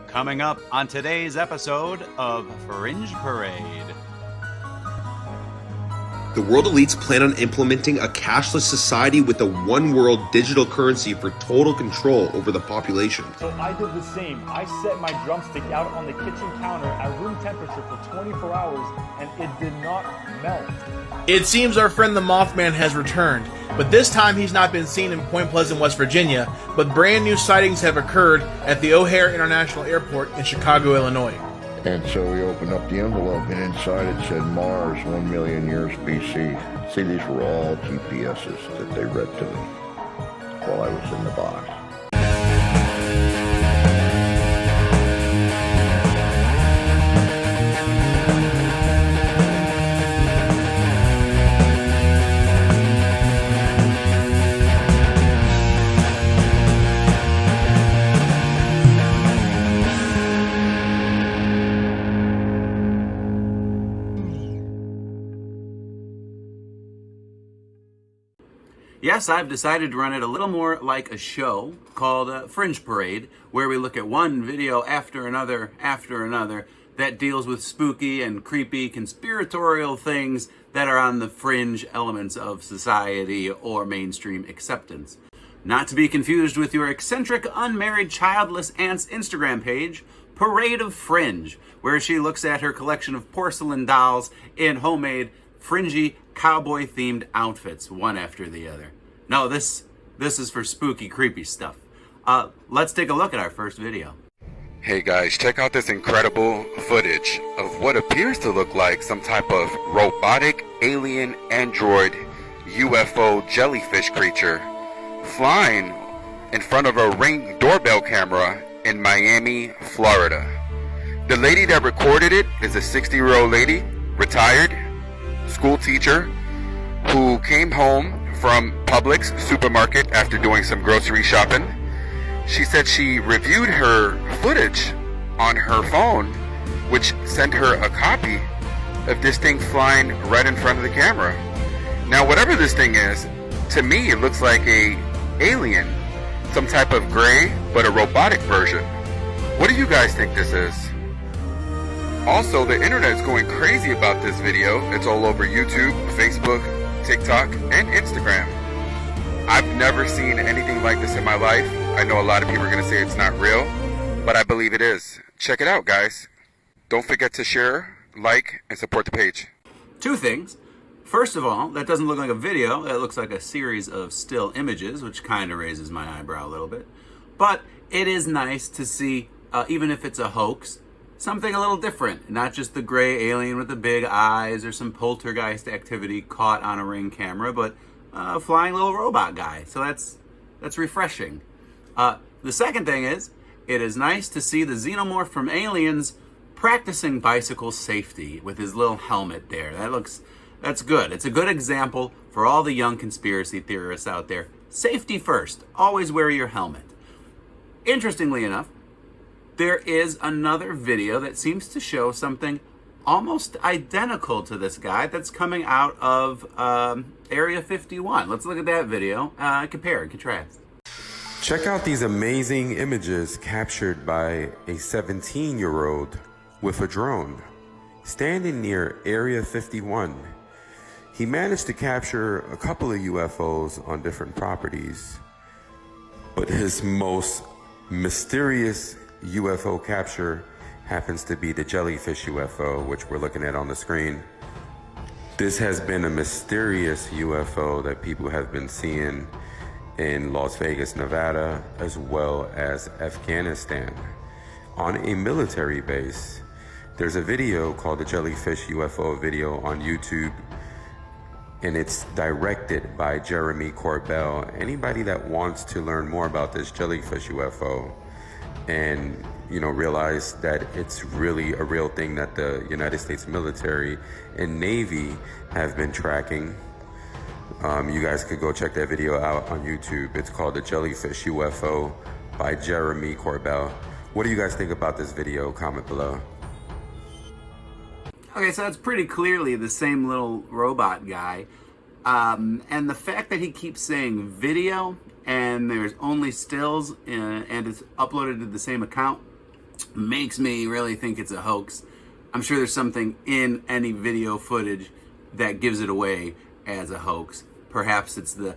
Coming up on today's episode of Fringe Parade. The world elites plan on implementing a cashless society with a one-world digital currency for total control over the population. So I did the same. I set my drumstick out on the kitchen counter at room temperature for 24 hours, and it did not melt. It seems our friend the Mothman has returned, but this time he's not been seen in Point Pleasant, West Virginia, but brand new sightings have occurred at the O'Hare International Airport in Chicago, Illinois. And so we opened up the envelope, and inside it said Mars, 1 million years BC. See, these were all GPSs that they read to me while I was in the box. Yes, I've decided to run it a little more like a show called Fringe Parade, where we look at one video after another that deals with spooky and creepy conspiratorial things that are on the fringe elements of society or mainstream acceptance. Not to be confused with your eccentric, unmarried, childless aunt's Instagram page, Parade of Fringe, where she looks at her collection of porcelain dolls in homemade, fringy, cowboy-themed outfits, one after the other. No, this is for spooky, creepy stuff. Let's take a look at our first video. Hey guys, check out this incredible footage of what appears to look like some type of robotic alien android UFO jellyfish creature flying in front of a Ring doorbell camera in Miami, Florida. The lady that recorded it is a 60-year-old lady, retired, school teacher, who came home from Publix supermarket after doing some grocery shopping. She said she reviewed her footage on her phone, which sent her a copy of this thing flying right in front of the camera. Now, whatever this thing is, to me it looks like a alien, some type of gray, but a robotic version. What do you guys think this is? Also, the internet's going crazy about this video. It's all over YouTube, Facebook, TikTok, and Instagram. I've never seen anything like this in my life. I know a lot of people are going to say it's not real, but I believe it is. Check it out, guys. Don't forget to share, like, and support the page. Two things. First of all, that doesn't look like a video. It looks like a series of still images, which kind of raises my eyebrow a little bit. But it is nice to see, even if it's a hoax, something a little different. Not just the gray alien with the big eyes or some poltergeist activity caught on a Ring camera, but a flying little robot guy. So that's refreshing. The second thing is, it is nice to see the xenomorph from Aliens practicing bicycle safety with his little helmet there. That's good. It's a good example for all the young conspiracy theorists out there. Safety first. Always wear your helmet. Interestingly enough, there is another video that seems to show something almost identical to this guy that's coming out of Area 51. Let's look at that video, compare and contrast. Check out these amazing images captured by a 17-year-old with a drone. Standing near Area 51, he managed to capture a couple of UFOs on different properties, but his most mysterious UFO capture happens to be the jellyfish UFO, which we're looking at on the screen. This has been a mysterious UFO that people have been seeing in Las Vegas, Nevada, as well as Afghanistan. On a military base, there's a video called the Jellyfish UFO video on YouTube, and it's directed by Jeremy Corbell. Anybody that wants to learn more about this jellyfish UFO and realize that it's really a real thing that the United States military and Navy have been tracking, you guys could go check that video out on YouTube. It's called the Jellyfish UFO by Jeremy Corbell. What do you guys think about this video? Comment below. Okay, so that's pretty clearly the same little robot guy. And the fact that he keeps saying video and there's only stills and it's uploaded to the same account, makes me really think it's a hoax. I'm sure there's something in any video footage that gives it away as a hoax. Perhaps it's the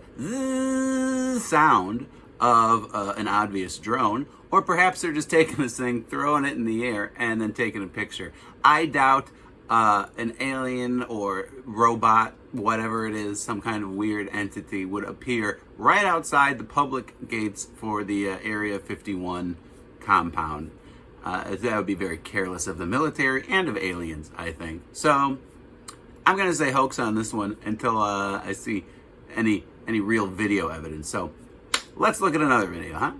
sound of an obvious drone, or perhaps they're just taking this thing, throwing it in the air, and then taking a picture. I doubt an alien or robot, whatever it is, some kind of weird entity would appear right outside the public gates for the Area 51 compound. That would be very careless of the military and of aliens, I think. So I'm going to say hoax on this one until I see any real video evidence. So let's look at another video, huh?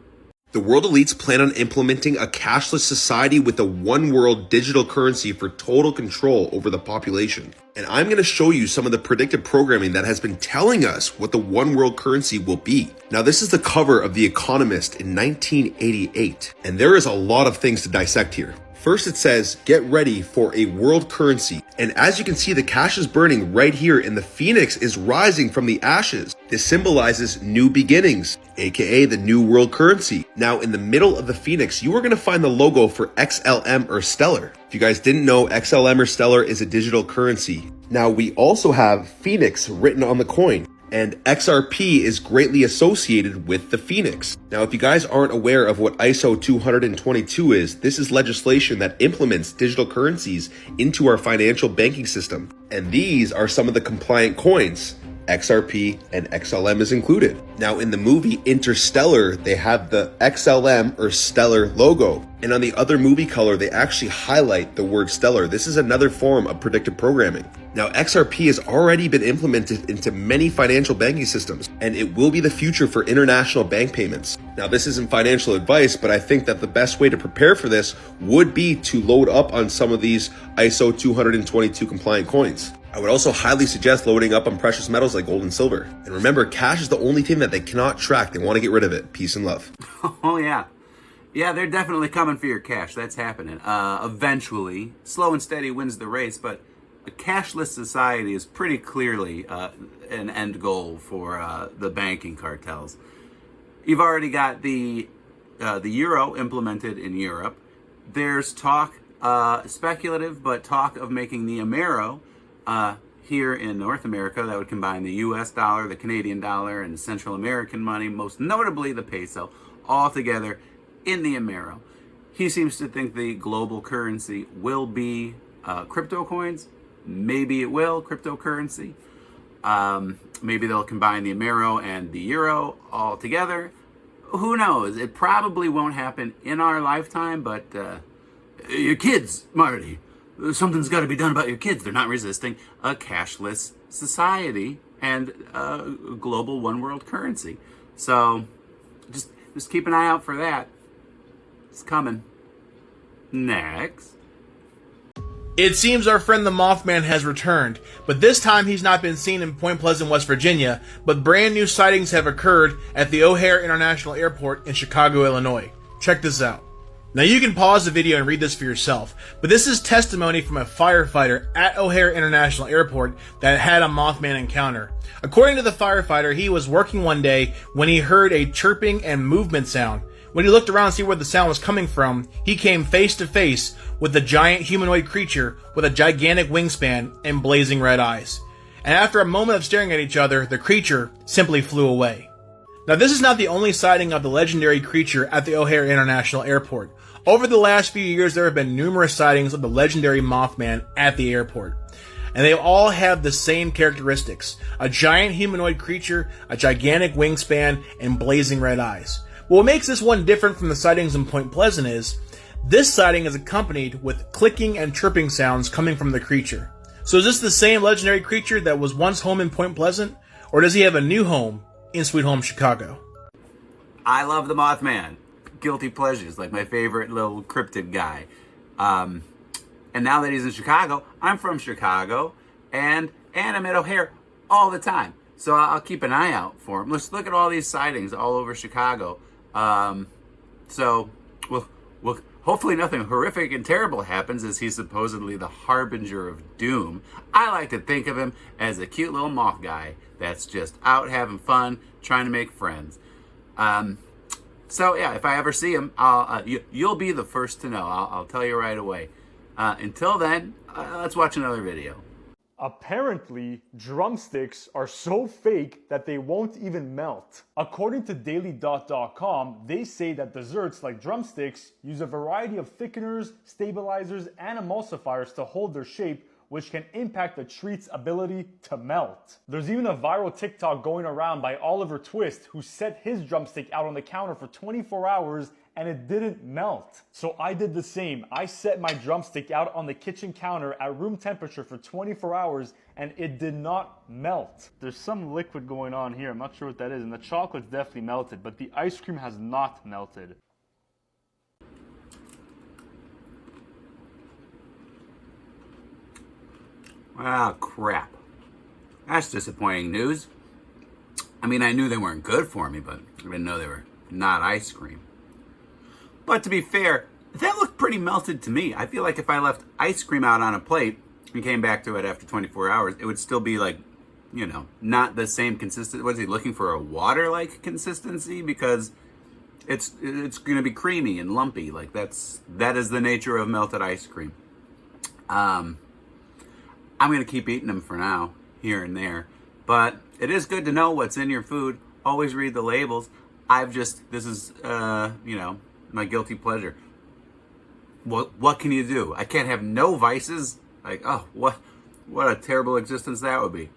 The world elites plan on implementing a cashless society with a one world digital currency for total control over the population. And I'm going to show you some of the predictive programming that has been telling us what the one world currency will be. Now, this is the cover of The Economist in 1988, and there is a lot of things to dissect here. First, it says, get ready for a world currency. And as you can see, the cash is burning right here and the phoenix is rising from the ashes. This symbolizes new beginnings, aka the new world currency. Now, in the middle of the phoenix, you are going to find the logo for XLM or Stellar. If you guys didn't know, XLM or Stellar is a digital currency. Now, we also have Phoenix written on the coin, and XRP is greatly associated with the Phoenix. Now, if you guys aren't aware of what ISO 222 is, this is legislation that implements digital currencies into our financial banking system. And these are some of the compliant coins. XRP and XLM is included. Now, in the movie Interstellar, they have the XLM or Stellar logo. And on the other movie color, they actually highlight the word Stellar. This is another form of predictive programming. Now, XRP has already been implemented into many financial banking systems, and it will be the future for international bank payments. Now, this isn't financial advice, but I think that the best way to prepare for this would be to load up on some of these ISO 222 compliant coins. I would also highly suggest loading up on precious metals like gold and silver. And remember, cash is the only thing that they cannot track. They want to get rid of it. Peace and love. Oh, yeah. Yeah, they're definitely coming for your cash. That's happening. Eventually, slow and steady wins the race, but a cashless society is pretty clearly an end goal for the banking cartels. You've already got the euro implemented in Europe. There's talk, speculative, but talk of making the Amero here in North America. That would combine the US dollar, the Canadian dollar, and Central American money, most notably the peso, all together in the Amero. He seems to think the global currency will be crypto coins. Maybe it will, cryptocurrency. Maybe they'll combine the Amero and the euro all together. Who knows? It probably won't happen in our lifetime, but your kids, Marty, something's got to be done about your kids. They're not resisting a cashless society and a global one world currency. So just keep an eye out for that. It's coming. Next. It seems our friend the Mothman has returned, but this time he's not been seen in Point Pleasant, West Virginia, but brand new sightings have occurred at the O'Hare International Airport in Chicago, Illinois. Check this out. Now you can pause the video and read this for yourself, but this is testimony from a firefighter at O'Hare International Airport that had a Mothman encounter. According to the firefighter, he was working one day when he heard a chirping and movement sound. When he looked around to see where the sound was coming from, he came face to face with a giant humanoid creature with a gigantic wingspan and blazing red eyes. And after a moment of staring at each other, the creature simply flew away. Now, this is not the only sighting of the legendary creature at the O'Hare International Airport. Over the last few years, there have been numerous sightings of the legendary Mothman at the airport. And they all have the same characteristics: a giant humanoid creature, a gigantic wingspan, and blazing red eyes. But what makes this one different from the sightings in Point Pleasant is, this sighting is accompanied with clicking and chirping sounds coming from the creature. So is this the same legendary creature that was once home in Point Pleasant? Or does he have a new home in Sweet Home Chicago? I love the Mothman. Guilty pleasures, like my favorite little cryptid guy. And now that he's in Chicago, I'm from Chicago, and I'm at O'Hare all the time. So I'll keep an eye out for him. Let's look at all these sightings all over Chicago. So we'll hopefully nothing horrific and terrible happens, as he's supposedly the harbinger of doom. I like to think of him as a cute little moth guy that's just out having fun, trying to make friends. So yeah, if I ever see him, you'll be the first to know. I'll tell you right away. Until then, let's watch another video. Apparently, drumsticks are so fake that they won't even melt. According to dailydot.com, they say that desserts like drumsticks use a variety of thickeners, stabilizers, and emulsifiers to hold their shape, which can impact the treat's ability to melt. There's even a viral TikTok going around by Oliver Twist, who set his drumstick out on the counter for 24 hours and it didn't melt. So I did the same. I set my drumstick out on the kitchen counter at room temperature for 24 hours and it did not melt. There's some liquid going on here. I'm not sure what that is. And the chocolate's definitely melted, but the ice cream has not melted. Ah, crap. That's disappointing news. I mean, I knew they weren't good for me, but I didn't know they were not ice cream. But to be fair, that looked pretty melted to me. I feel like if I left ice cream out on a plate and came back to it after 24 hours, it would still be like, you know, not the same consistency. Was he looking for a water-like consistency? Because it's going to be creamy and lumpy. Like that is the nature of melted ice cream. I'm going to keep eating them for now, here and there. But it is good to know what's in your food. Always read the labels. This is, you know, my guilty pleasure. What can you do? I can't have no vices. Like, oh, what a terrible existence that would be.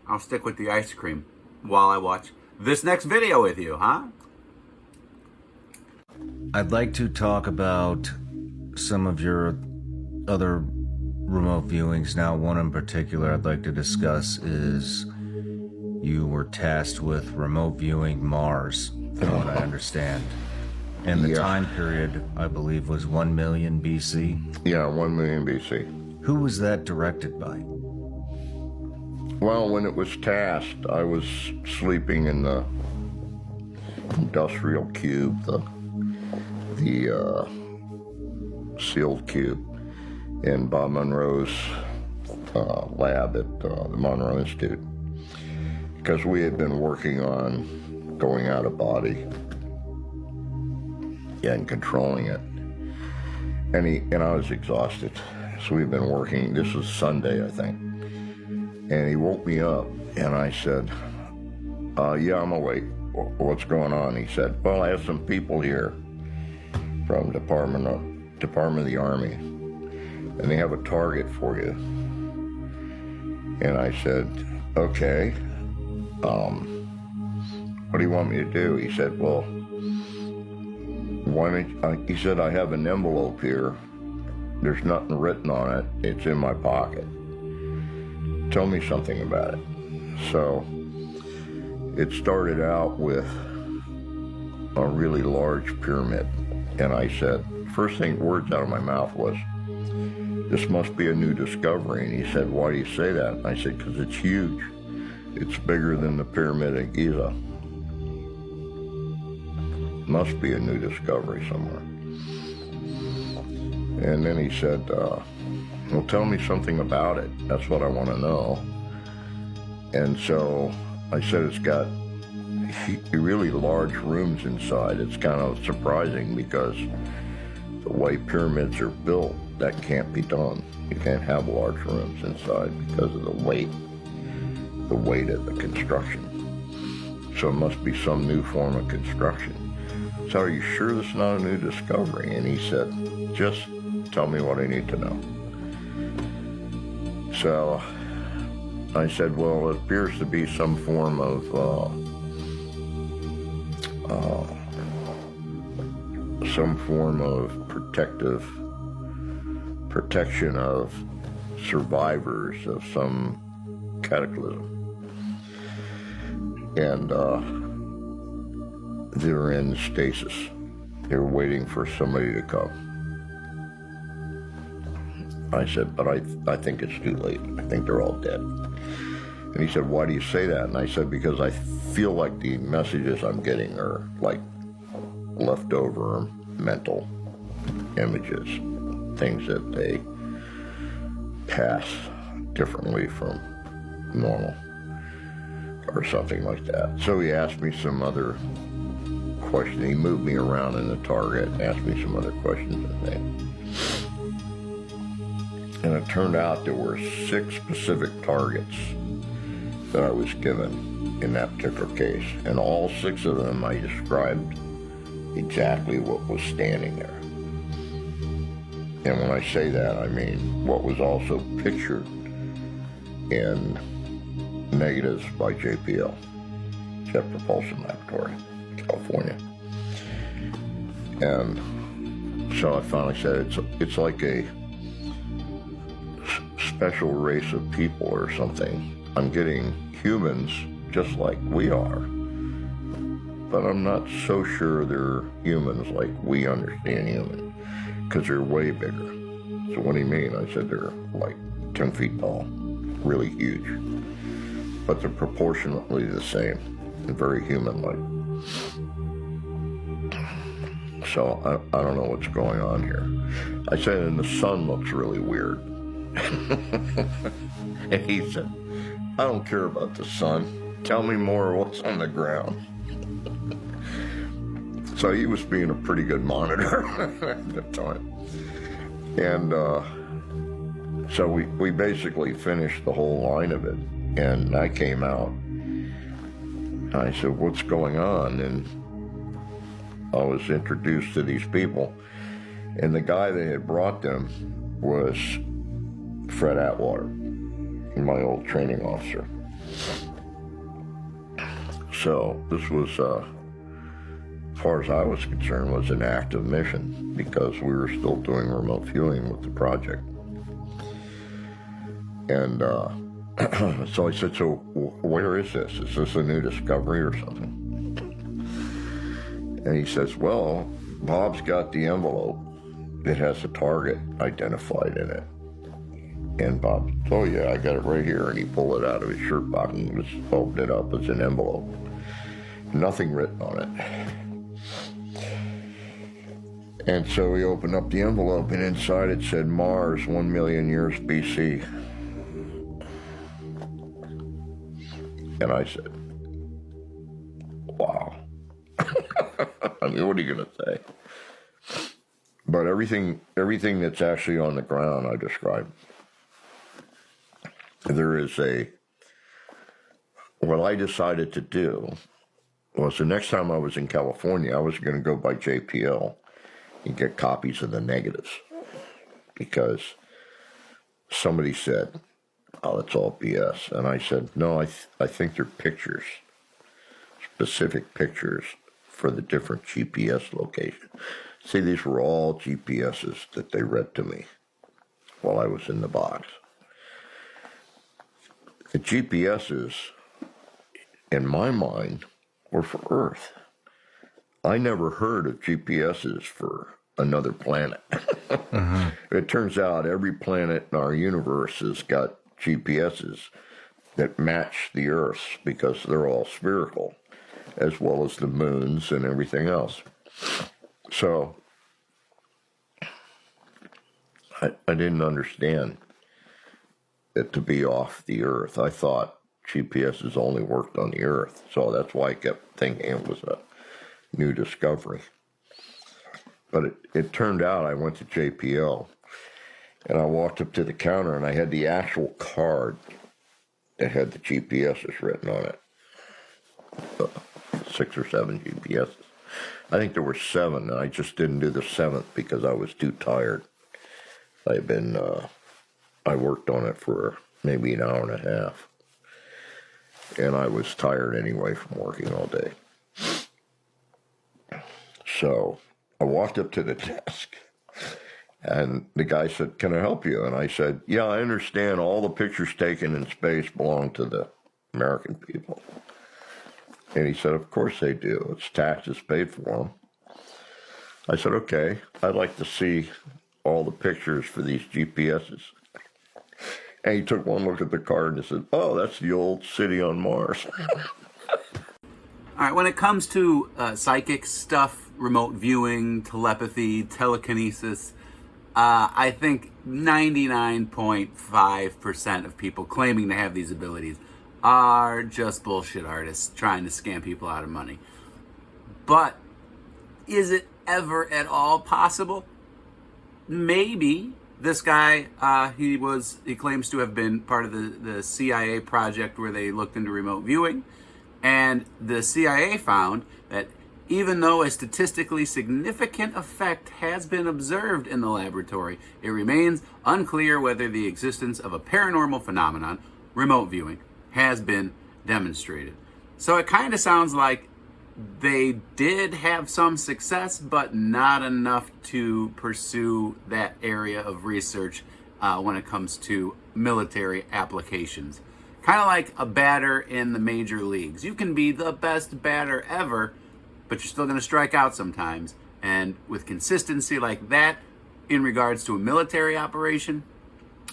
I'll stick with the ice cream while I watch this next video with you, huh? I'd like to talk about some of your other remote viewings. Now, one in particular I'd like to discuss is you were tasked with remote viewing Mars, from what I understand. And the time period, I believe, was 1 million BC? Yeah, 1 million BC. Who was that directed by? Well, when it was tasked, I was sleeping in the industrial cube, the sealed cube in Bob Monroe's lab at the Monroe Institute, because we had been working on going out of body and controlling it, and I was exhausted. So we've been working. This was Sunday, I think, and he woke me up, and I said, "Yeah, I'm awake. What's going on?" He said, "Well, I have some people here from Department of the Army, and they have a target for you." And I said, "Okay, what do you want me to do?" He said, "Well, he said, "I have an envelope here. There's nothing written on it. It's in my pocket. Tell me something about it." So it started out with a really large pyramid. And I said, first thing, words out of my mouth was, "This must be a new discovery." And he said, "Why do you say that?" And I said, "Because it's huge. It's bigger than the Pyramid of Giza. Must be a new discovery somewhere." And then he said, "Well, tell me something about it. That's what I want to know." And so I said, "It's got really large rooms inside." It's kind of surprising because the way pyramids are built, that can't be done. You can't have large rooms inside because of the weight of the construction. So it must be some new form of construction. So are you sure this is not a new discovery? And he said, "Just tell me what I need to know." So I said, "Well, it appears to be some form of protection of survivors of some cataclysm. And they're in stasis. They're waiting for somebody to come." I said, "But I think it's too late. I think they're all dead." And he said, "Why do you say that?" And I said, "Because I feel like the messages I'm getting are like leftover mental images, things that they pass differently from normal or something like that." So he asked me some other question. He moved me around in the target and asked me some other questions, I think. And it turned out there were 6 specific targets that I was given in that particular case. And all 6 of them I described exactly what was standing there. And when I say that, I mean what was also pictured in negatives by JPL, Jet Propulsion Laboratory, California. And so I finally said, it's like a special race of people or something. I'm getting humans just like we are, but I'm not so sure they're humans like we understand humans, because they're way bigger. So what do you mean? I said they're like 10 feet tall, really huge, but they're proportionately the same and very human-like. So I don't know what's going on here. I said, and the sun looks really weird. And he said, I don't care about the sun. Tell me more what's on the ground. So he was being a pretty good monitor at the time. And so we basically finished the whole line of it. And I came out. And I said, what's going on? And I was introduced to these people. And the guy that had brought them was Fred Atwater, my old training officer. So this was, as far as I was concerned, was an active mission, because we were still doing remote viewing with the project. And so I said, so where is this? Is this a new discovery or something? And he says, well, Bob's got the envelope. It has a target identified in it. And Bob said, oh yeah, I got it right here. And he pulled it out of his shirt pocket and just opened it up as an envelope. Nothing written on it. And so he opened up the envelope, and inside it said Mars, 1 million years BC. And I said, wow. I mean, what are you going to say? But everything that's actually on the ground, I described. There is what I decided to do was, the next time I was in California, I was going to go by JPL and get copies of the negatives, because somebody said, oh, it's all BS. And I said, no, I think they're pictures, specific pictures for the different GPS locations. See, these were all GPSs that they read to me while I was in the box. The GPSs, in my mind, were for Earth. I never heard of GPSs for another planet. It turns out every planet in our universe has got GPSs that match the Earth's, because they're all spherical, as well as the moons and everything else. So I didn't understand it to be off the Earth. I thought GPSs only worked on the Earth, so that's why I kept thinking it was a new discovery. But it turned out I went to JPL, and I walked up to the counter, and I had the actual card that had the GPSs written on it. 6 or 7 GPSs. I think there were 7, and I just didn't do the 7th because I was too tired. I worked on it for maybe an hour and a half, and I was tired anyway from working all day. So I walked up to the desk, and the guy said, can I help you? And I said, yeah, I understand all the pictures taken in space belong to the American people. And he said, of course they do. It's taxes paid for them. I said, okay, I'd like to see all the pictures for these GPSs. And he took one look at the card and said, oh, that's the old city on Mars. All right, when it comes to psychic stuff, remote viewing, telepathy, telekinesis, I think 99.5% of people claiming to have these abilities are just bullshit artists trying to scam people out of money. But Is it ever at all possible? Maybe. This guy, he claims to have been part of the CIA project where they looked into remote viewing, and the CIA found that even though a statistically significant effect has been observed in the laboratory, it remains unclear whether the existence of a paranormal phenomenon, remote viewing, has been demonstrated. So it kind of sounds like they did have some success, but not enough to pursue that area of research when it comes to military applications. Kind of like a batter in the major leagues. You can be the best batter ever, but you're still going to strike out sometimes. And with consistency like that in regards to a military operation,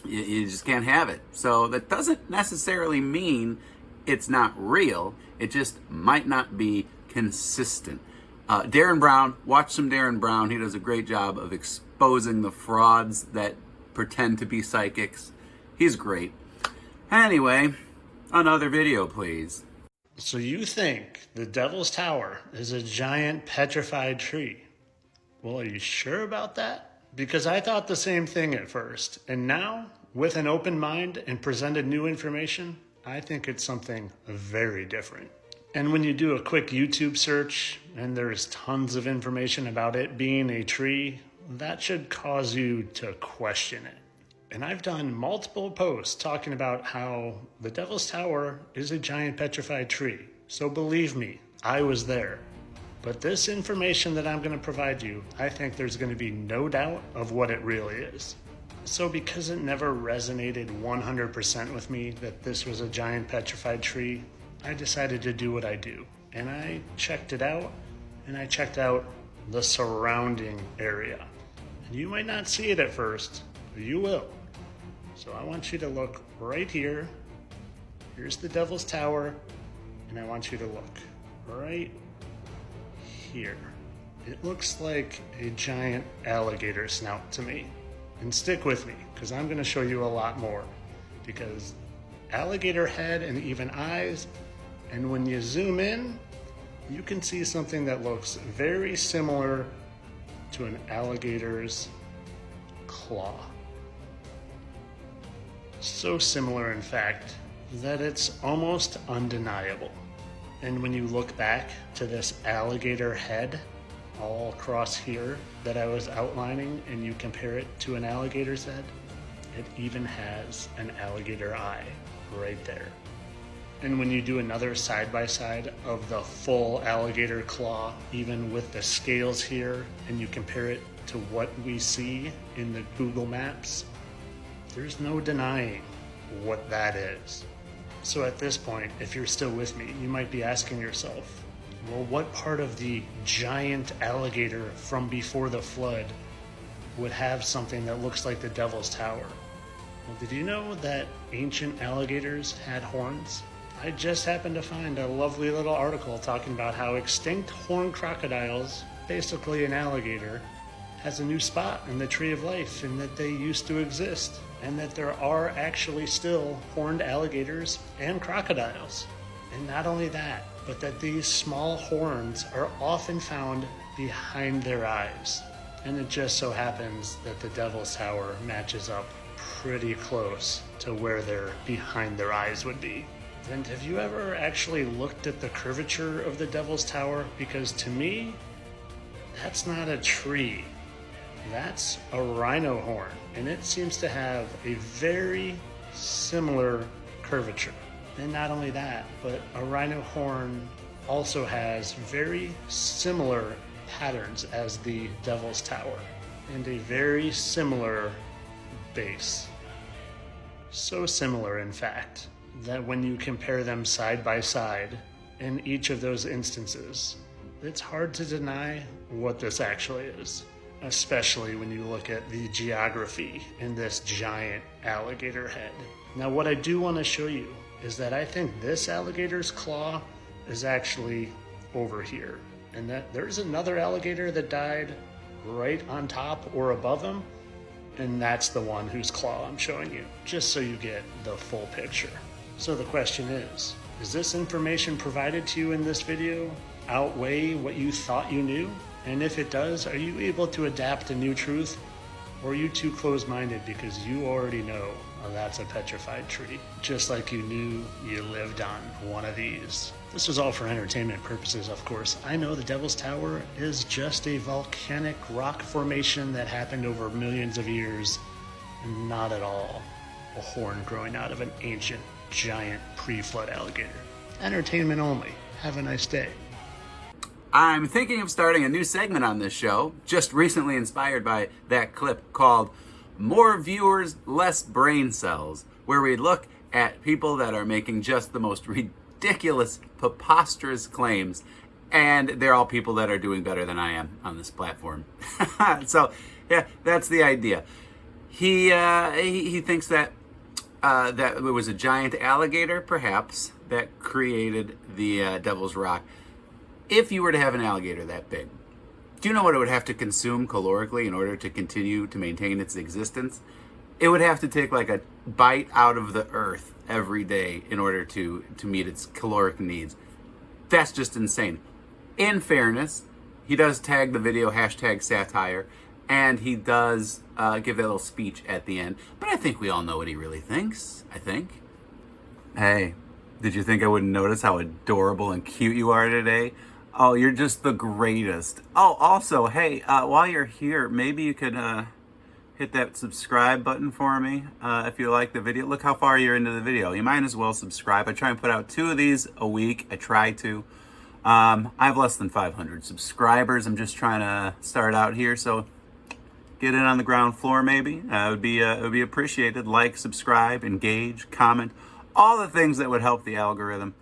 you just can't have it. So that doesn't necessarily mean it's not real. It just might not be consistent. Darren Brown, watch some Darren Brown. He does a great job of exposing the frauds that pretend to be psychics. He's great. Anyway, another video, please. So you think the Devil's Tower is a giant petrified tree? Well, are you sure about that? Because I thought the same thing at first. And now, with an open mind and presented new information, I think it's something very different. And when you do a quick YouTube search and there's tons of information about it being a tree, that should cause you to question it. And I've done multiple posts talking about how the Devil's Tower is a giant petrified tree. So believe me, I was there. But this information that I'm going to provide you, I think there's going to be no doubt of what it really is. So because it never resonated 100% with me that this was a giant petrified tree, I decided to do what I do. And I checked it out, and I checked out the surrounding area. And you might not see it at first, but you will. So I want you to look right here. Here's the Devil's Tower, and I want you to look right here. It looks like a giant alligator snout to me. And stick with me, because I'm going to show you a lot more. Because alligator head and even eyes, and when you zoom in, you can see something that looks very similar to an alligator's claw. So similar, in fact, that it's almost undeniable. And when you look back to this alligator head all across here that I was outlining, and you compare it to an alligator's head, it even has an alligator eye right there. And when you do another side-by-side of the full alligator claw, even with the scales here, and you compare it to what we see in the Google Maps, there's no denying what that is. So at this point, if you're still with me, you might be asking yourself, well, what part of the giant alligator from before the flood would have something that looks like the Devil's Tower? Well, did you know that ancient alligators had horns? I just happened to find a lovely little article talking about how extinct horned crocodiles, basically an alligator, has a new spot in the Tree of Life, and that they used to exist, and that there are actually still horned alligators and crocodiles. And not only that, but that these small horns are often found behind their eyes. And it just so happens that the Devil's Tower matches up pretty close to where their behind their eyes would be. And have you ever actually looked at the curvature of the Devil's Tower? Because to me, that's not a tree. That's a rhino horn, and it seems to have a very similar curvature. And not only that, but a rhino horn also has very similar patterns as the Devil's Tower, and a very similar base. So similar, in fact, that when you compare them side by side in each of those instances, it's hard to deny what this actually is, especially when you look at the geography in this giant alligator head. Now, what I do want to show you is that I think this alligator's claw is actually over here, and that there's another alligator that died right on top or above him, and that's the one whose claw I'm showing you, just so you get the full picture. So the question is this information provided to you in this video outweigh what you thought you knew? And if it does, are you able to adapt a new truth? Or are you too close-minded because you already know that's a petrified tree, just like you knew you lived on one of these? This was all for entertainment purposes, of course. I know the Devil's Tower is just a volcanic rock formation that happened over millions of years, and not at all a horn growing out of an ancient, giant pre-flood alligator. Entertainment only. Have a nice day. I'm thinking of starting a new segment on this show, just recently inspired by that clip, called More Viewers, Less Brain Cells, where we look at people that are making just the most ridiculous, preposterous claims, and they're all people that are doing better than I am on this platform. So, yeah, that's the idea. He thinks that that it was a giant alligator, perhaps, that created the Devil's Rock. If you were to have an alligator that big, do you know what it would have to consume calorically in order to continue to maintain its existence? It would have to take like a bite out of the earth every day in order to meet its caloric needs. That's just insane. In fairness, he does tag the video #satire, and he does give that little speech at the end. But I think we all know what he really thinks, I think. Hey, did you think I wouldn't notice how adorable and cute you are today? Oh, you're just the greatest. Oh, also, hey, while you're here, maybe you could hit that subscribe button for me if you like the video. Look how far you're into the video. You might as well subscribe. I try and put out 2 of these a week. I try to. I have less than 500 subscribers. I'm just trying to start out here, so get in on the ground floor maybe. It would be appreciated. Like, subscribe, engage, comment, all the things that would help the algorithm.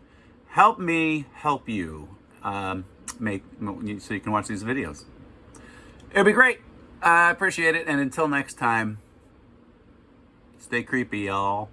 Help me help you. Make so you can watch these videos. It'll be great. I appreciate it, and until next time, stay creepy, y'all.